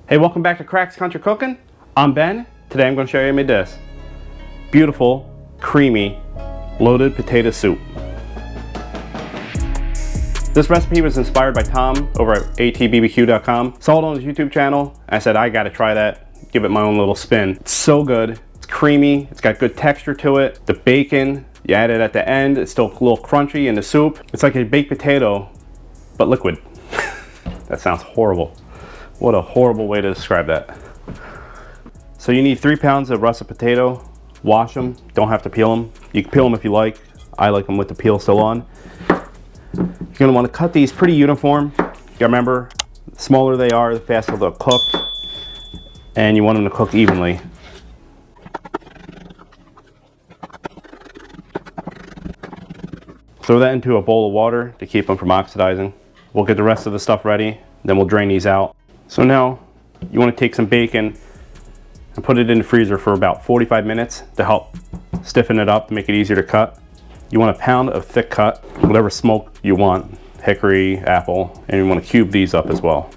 Hey, welcome back to Crack's Country Cooking. I'm Ben. Today I'm going to show you how I made this beautiful, creamy, loaded potato soup. This recipe was inspired by Tom over at tbsp.com. Saw it on his YouTube channel. I said, I gotta try that, give it my own little spin. It's so good. It's creamy. It's got good texture to it. The bacon, you add it at the end. It's still a little crunchy in the soup. It's like a baked potato, but liquid. That sounds horrible. What a horrible way to describe that. So you need 3 pounds of russet potato. Wash them, don't have to peel them. You can peel them if you like. I like them with the peel still on. You're gonna wanna cut these pretty uniform. You gotta remember, the smaller they are, the faster they'll cook. And you want them to cook evenly. Throw that into a bowl of water to keep them from oxidizing. We'll get the rest of the stuff ready, then we'll drain these out. So now, you want to take some bacon and put it in the freezer for about 45 minutes to help stiffen it up, make it easier to cut. You want a pound of thick cut, whatever smoke you want, hickory, apple, and you want to cube these up as well.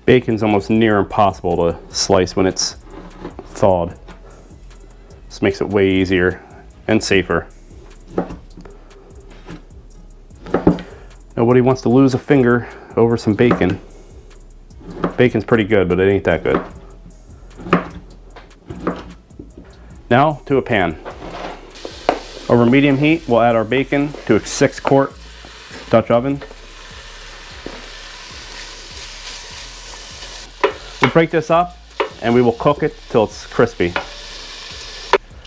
Bacon's almost near impossible to slice when it's thawed. This makes it way easier and safer. Nobody wants to lose a finger over some bacon. Bacon's pretty good, but it ain't that good. Now to a pan. Over medium heat, we'll add our bacon to a 6-quart Dutch oven. We'll break this up and we will cook it till it's crispy.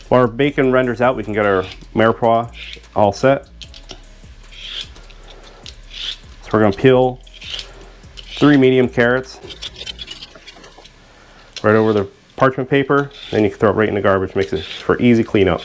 While our bacon renders out, we can get our mirepoix all set. So we're going to peel 3 medium carrots right over the parchment paper, then you can throw it right in the garbage, makes it for easy cleanup.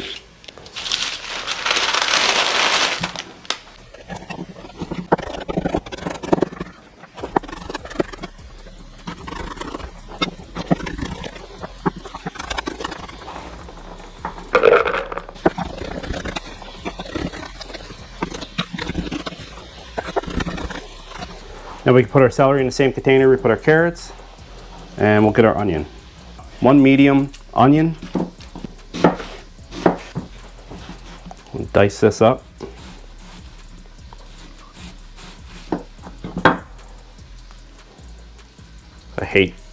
Now we can put our celery in the same container we put our carrots, and we'll get our onion. 1 medium onion. We'll dice this up.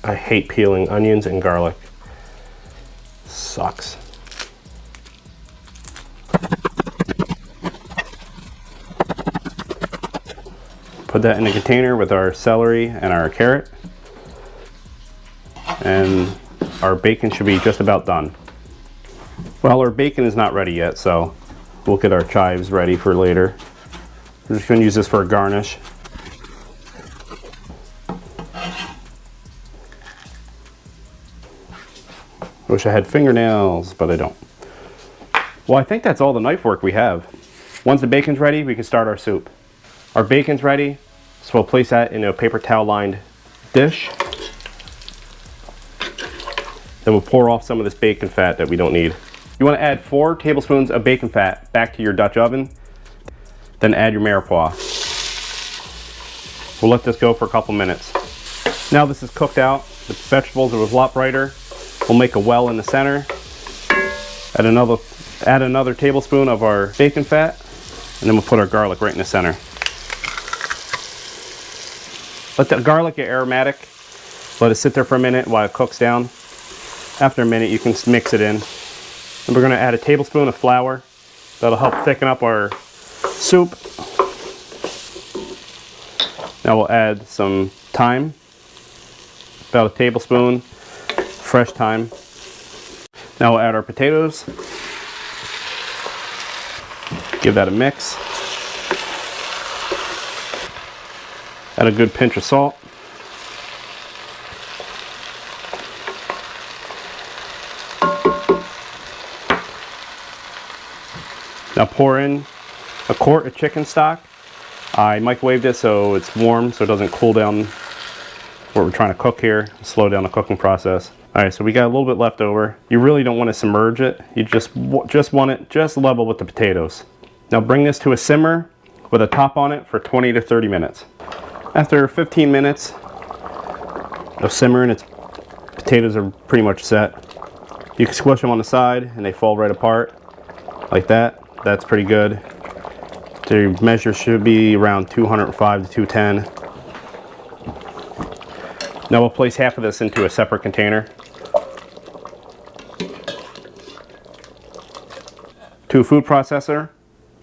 I hate peeling onions and garlic. Sucks. Put that in a container with our celery and our carrot. And our bacon should be just about done. Well, our bacon is not ready yet, so we'll get our chives ready for later. We're just going to use this for a garnish. Wish I had fingernails, but I don't. Well, I think that's all the knife work we have. Once the bacon's ready, we can start our soup. Our bacon's ready, so we'll place that in a paper towel lined dish. Then we'll pour off some of this bacon fat that we don't need. You want to add 4 tablespoons of bacon fat back to your Dutch oven, then add your mirepoix. We'll let this go for a couple minutes. Now this is cooked out, the vegetables are a lot brighter. We'll make a well in the center. Add another tablespoon of our bacon fat, and then we'll put our garlic right in the center. Let the garlic get aromatic. Let it sit there for a minute while it cooks down. After a minute, you can mix it in. And we're going to add a tablespoon of flour. That'll help thicken up our soup. Now we'll add some thyme. About a tablespoon fresh thyme. Now we'll add our potatoes. Give that a mix. Add a good pinch of salt. Now pour in a quart of chicken stock. I microwaved it so it's warm, so it doesn't cool down what we're trying to cook here, slow down the cooking process. All right, so we got a little bit left over. You really don't want to submerge it. You just want it just level with the potatoes. Now bring this to a simmer with a top on it for 20 to 30 minutes. After 15 minutes of simmering, its potatoes are pretty much set. You can squish them on the side and they fall right apart like that. That's pretty good. The measure should be around 205 to 210. Now we'll place half of this into a separate container. To a food processor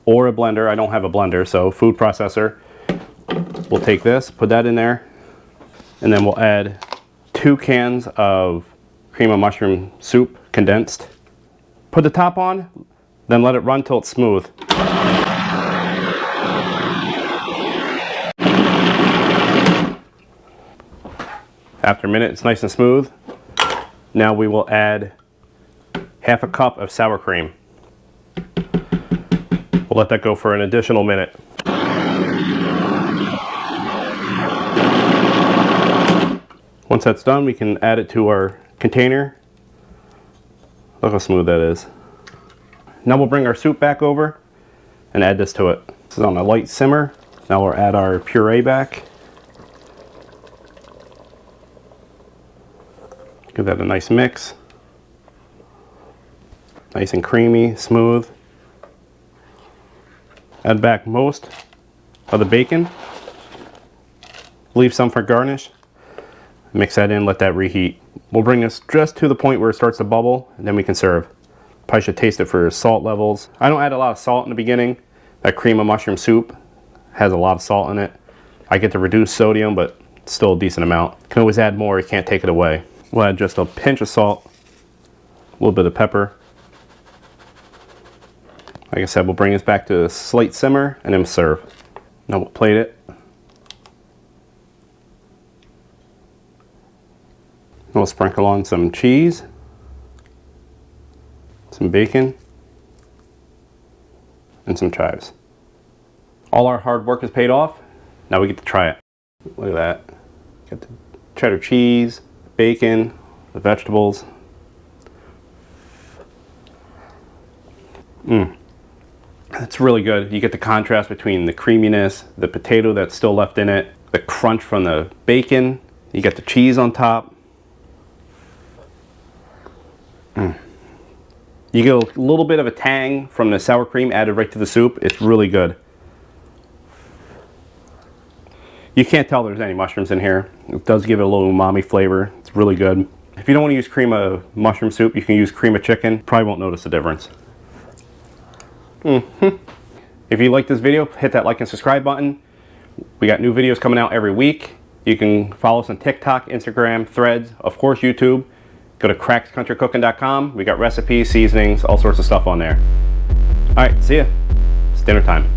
or a blender. I don't have a blender, so food processor. We'll take this, put that in there, and then we'll add 2 cans of cream of mushroom soup, condensed. Put the top on, then let it run till it's smooth. After a minute, it's nice and smooth. Now we will add half a cup of sour cream. We'll let that go for an additional minute. Once that's done, we can add it to our container. Look how smooth that is. Now we'll bring our soup back over and add this to it. This is on a light simmer. Now we'll add our puree back. Give that a nice mix. Nice and creamy, smooth. Add back most of the bacon. Leave some for garnish. Mix that in, let that reheat. We'll bring this just to the point where it starts to bubble, and then we can serve. Probably should taste it for salt levels. I don't add a lot of salt in the beginning. That cream of mushroom soup has a lot of salt in it. I get to reduce sodium, but it's still a decent amount. You can always add more, you can't take it away. We'll add just a pinch of salt, a little bit of pepper. Like I said, we'll bring this back to a slight simmer and then serve. Now we'll plate it. We'll sprinkle on some cheese, some bacon, and some chives. All our hard work is paid off. Now we get to try it. Look at that. Got the cheddar cheese, bacon, the vegetables. It's really good. You get the contrast between the creaminess, the potato that's still left in it, the crunch from the bacon. You get the cheese on top. You get a little bit of a tang from the sour cream added right to the soup. It's really good. You can't tell there's any mushrooms in here. It does give it a little umami flavor. It's really good. If you don't want to use cream of mushroom soup, you can use cream of chicken. Probably won't notice the difference. If you like this video, hit that like and subscribe button. We got new videos coming out every week. You can follow us on TikTok, Instagram, Threads, of course YouTube. Go to crackscountrycooking.com. We got recipes, seasonings, all sorts of stuff on there. All right, see ya. It's dinner time.